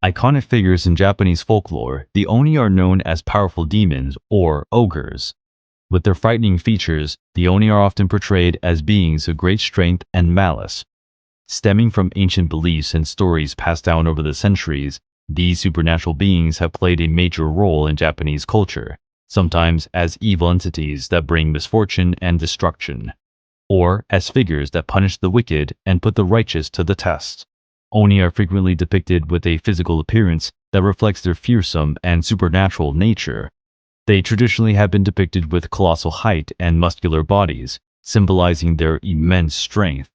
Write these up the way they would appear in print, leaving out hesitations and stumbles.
Iconic figures in Japanese folklore, the Oni are known as powerful demons or ogres. With their frightening features, the Oni are often portrayed as beings of great strength and malice. Stemming from ancient beliefs and stories passed down over the centuries, these supernatural beings have played a major role in Japanese culture, sometimes as evil entities that bring misfortune and destruction, or as figures that punish the wicked and put the righteous to the test. Oni are frequently depicted with a physical appearance that reflects their fearsome and supernatural nature. They traditionally have been depicted with colossal height and muscular bodies, symbolizing their immense strength.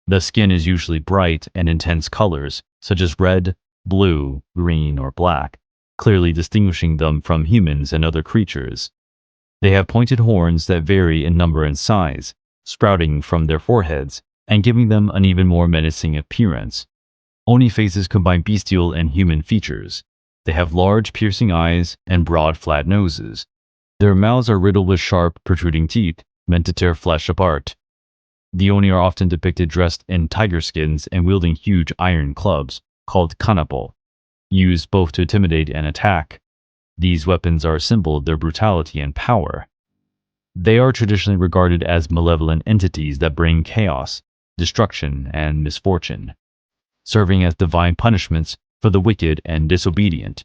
The skin is usually bright and intense colors, such as red, blue, green, or black, clearly distinguishing them from humans and other creatures. They have pointed horns that vary in number and size, sprouting from their foreheads and giving them an even more menacing appearance. Oni faces combine bestial and human features. They have large, piercing eyes and broad, flat noses. Their mouths are riddled with sharp, protruding teeth, meant to tear flesh apart. The Oni are often depicted dressed in tiger skins and wielding huge iron clubs, called kanapo, used both to intimidate and attack. These weapons are a symbol of their brutality and power. They are traditionally regarded as malevolent entities that bring chaos, destruction, and misfortune, serving as divine punishments for the wicked and disobedient.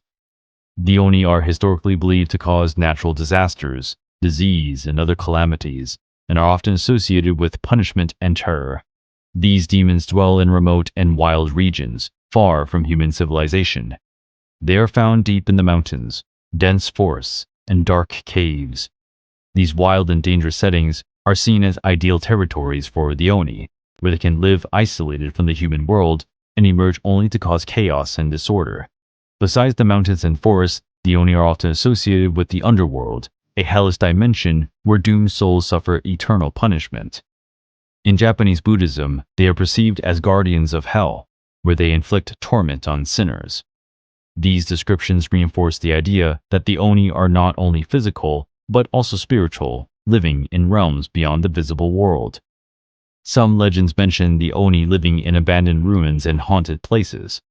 The Oni are historically believed to cause natural disasters, disease, and other calamities, and are often associated with punishment and terror. These demons dwell in remote and wild regions, far from human civilization. They are found deep in the mountains, dense forests, and dark caves. These wild and dangerous settings are seen as ideal territories for the Oni, where they can live isolated from the human world and emerge only to cause chaos and disorder. Besides the mountains and forests, the Oni are often associated with the underworld, a hellish dimension where doomed souls suffer eternal punishment. In Japanese Buddhism, they are perceived as guardians of hell, where they inflict torment on sinners. These descriptions reinforce the idea that the Oni are not only physical, but also spiritual, living in realms beyond the visible world. Some legends mention the Oni living in abandoned ruins and haunted places.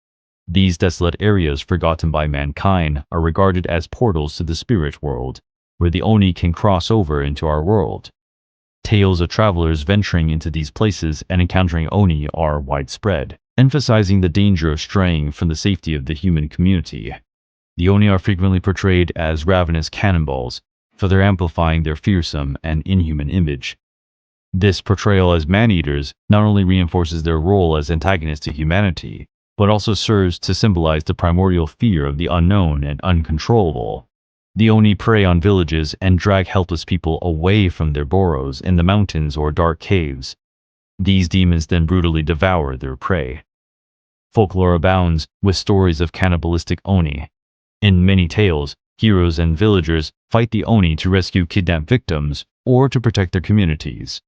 These desolate areas forgotten by mankind are regarded as portals to the spirit world, where the Oni can cross over into our world. Tales of travelers venturing into these places and encountering Oni are widespread, emphasizing the danger of straying from the safety of the human community. The Oni are frequently portrayed as ravenous cannibals, further amplifying their fearsome and inhuman image. This portrayal as man-eaters not only reinforces their role as antagonists to humanity, but also serves to symbolize the primordial fear of the unknown and uncontrollable. The Oni prey on villages and drag helpless people away from their burrows in the mountains or dark caves. These demons then brutally devour their prey. Folklore abounds with stories of cannibalistic Oni. In many tales, heroes and villagers fight the Oni to rescue kidnapped victims or to protect their communities.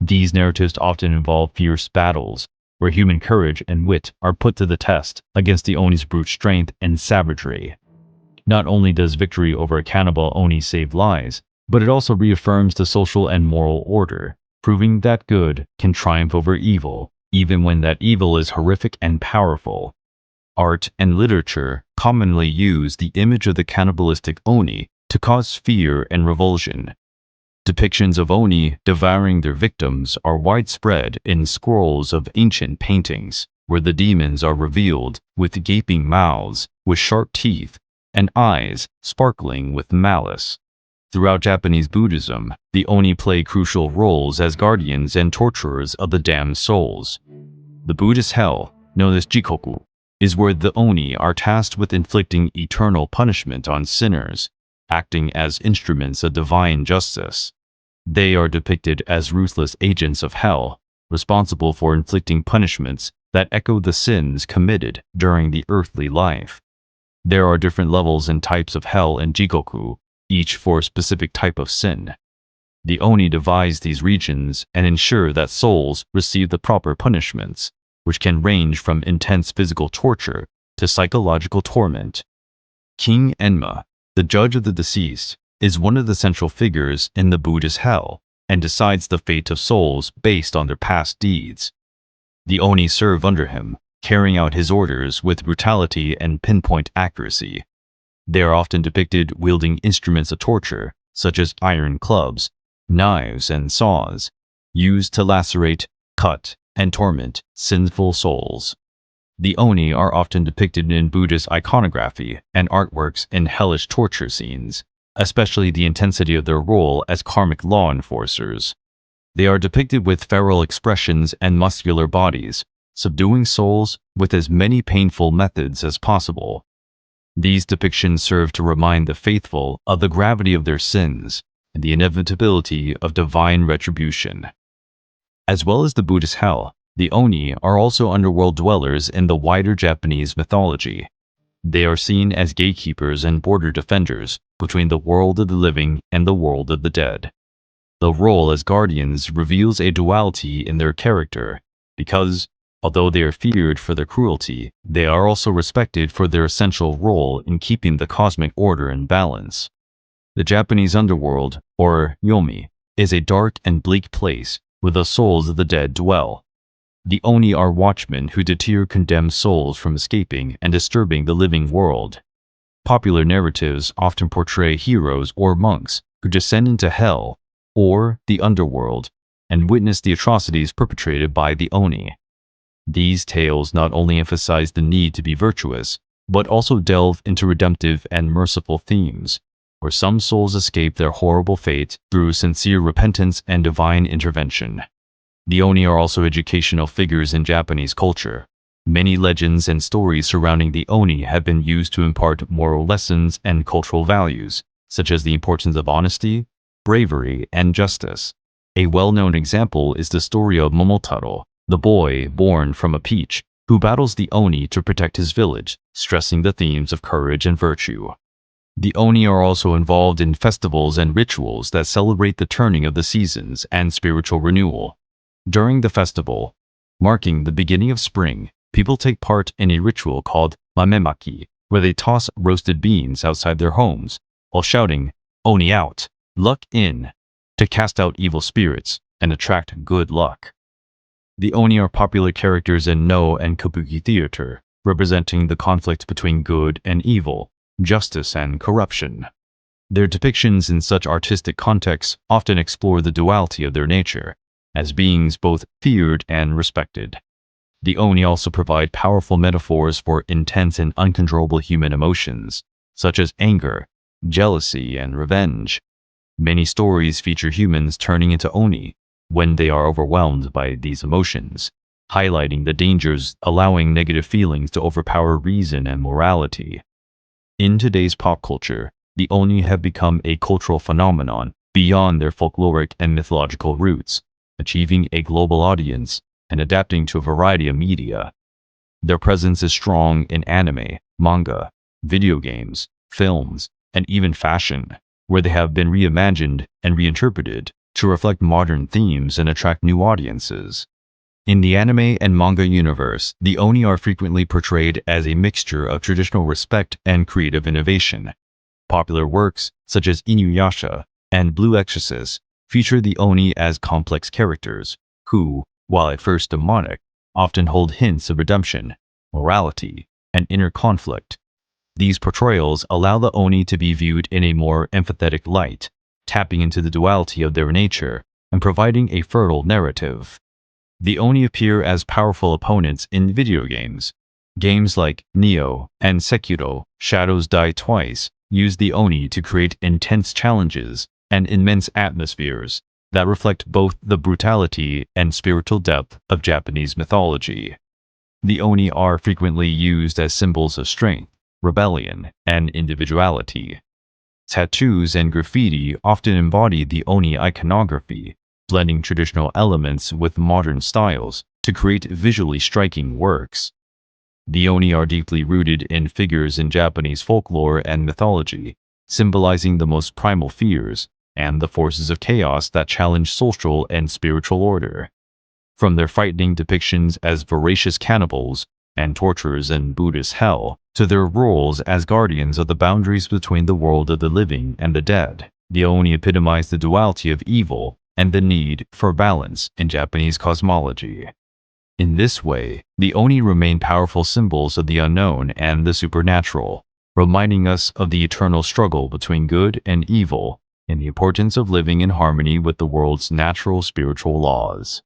These narratives often involve fierce battles, where human courage and wit are put to the test against the Oni's brute strength and savagery. Not only does victory over a cannibal Oni save lives, but it also reaffirms the social and moral order, proving that good can triumph over evil, even when that evil is horrific and powerful. Art and literature commonly use the image of the cannibalistic Oni to cause fear and revulsion. Depictions of Oni devouring their victims are widespread in scrolls of ancient paintings, where the demons are revealed with gaping mouths, with sharp teeth, and eyes sparkling with malice. Throughout Japanese Buddhism, the Oni play crucial roles as guardians and torturers of the damned souls. The Buddhist hell, known as Jikoku, is where the Oni are tasked with inflicting eternal punishment on sinners, acting as instruments of divine justice. They are depicted as ruthless agents of hell, responsible for inflicting punishments that echo the sins committed during the earthly life. There are different levels and types of hell in Jikoku, each for a specific type of sin. The Oni devise these regions and ensure that souls receive the proper punishments, which can range from intense physical torture to psychological torment. King Enma, the judge of the deceased, is one of the central figures in the Buddhist hell and decides the fate of souls based on their past deeds. The Oni serve under him, carrying out his orders with brutality and pinpoint accuracy. They are often depicted wielding instruments of torture, such as iron clubs, knives, and saws, used to lacerate, cut, and torment sinful souls. The Oni are often depicted in Buddhist iconography and artworks in hellish torture scenes, especially the intensity of their role as karmic law enforcers. They are depicted with feral expressions and muscular bodies, subduing souls with as many painful methods as possible. These depictions serve to remind the faithful of the gravity of their sins and the inevitability of divine retribution. As well as the Buddhist hell, the Oni are also underworld dwellers in the wider Japanese mythology. They are seen as gatekeepers and border defenders between the world of the living and the world of the dead. The role as guardians reveals a duality in their character, because, although they are feared for their cruelty, they are also respected for their essential role in keeping the cosmic order in balance. The Japanese underworld, or yomi, is a dark and bleak place where the souls of the dead dwell. The Oni are watchmen who deter condemned souls from escaping and disturbing the living world. Popular narratives often portray heroes or monks who descend into hell or the underworld and witness the atrocities perpetrated by the Oni. These tales not only emphasize the need to be virtuous, but also delve into redemptive and merciful themes, where some souls escape their horrible fate through sincere repentance and divine intervention. The Oni are also educational figures in Japanese culture. Many legends and stories surrounding the Oni have been used to impart moral lessons and cultural values, such as the importance of honesty, bravery, and justice. A well-known example is the story of Momotaro, the boy born from a peach, who battles the Oni to protect his village, stressing the themes of courage and virtue. The Oni are also involved in festivals and rituals that celebrate the turning of the seasons and spiritual renewal. During the festival, marking the beginning of spring, people take part in a ritual called mamemaki, where they toss roasted beans outside their homes, while shouting, "Oni out, luck in," to cast out evil spirits and attract good luck. The Oni are popular characters in No and Kabuki theater, representing the conflict between good and evil, justice and corruption. Their depictions in such artistic contexts often explore the duality of their nature, as beings both feared and respected. The Oni also provide powerful metaphors for intense and uncontrollable human emotions, such as anger, jealousy, and revenge. Many stories feature humans turning into Oni when they are overwhelmed by these emotions, highlighting the dangers allowing negative feelings to overpower reason and morality. In today's pop culture, the Oni have become a cultural phenomenon beyond their folkloric and mythological roots, achieving a global audience and adapting to a variety of media. Their presence is strong in anime, manga, video games, films, and even fashion, where they have been reimagined and reinterpreted to reflect modern themes and attract new audiences. In the anime and manga universe, the Oni are frequently portrayed as a mixture of traditional respect and creative innovation. Popular works, such as Inuyasha and Blue Exorcist, feature the Oni as complex characters, who, while at first demonic, often hold hints of redemption, morality, and inner conflict. These portrayals allow the Oni to be viewed in a more empathetic light, tapping into the duality of their nature and providing a fertile narrative. The Oni appear as powerful opponents in video games. Games like Nioh and Sekiro: Shadows Die Twice use the Oni to create intense challenges and immense atmospheres that reflect both the brutality and spiritual depth of Japanese mythology. The Oni are frequently used as symbols of strength, rebellion, and individuality. Tattoos and graffiti often embody the Oni iconography, blending traditional elements with modern styles to create visually striking works. The Oni are deeply rooted in figures in Japanese folklore and mythology, symbolizing the most primal fears and the forces of chaos that challenge social and spiritual order. From their frightening depictions as voracious cannibals and torturers in Buddhist hell, to their roles as guardians of the boundaries between the world of the living and the dead, the Oni epitomize the duality of evil and the need for balance in Japanese cosmology. In this way, the Oni remain powerful symbols of the unknown and the supernatural, reminding us of the eternal struggle between good and evil and the importance of living in harmony with the world's natural spiritual laws.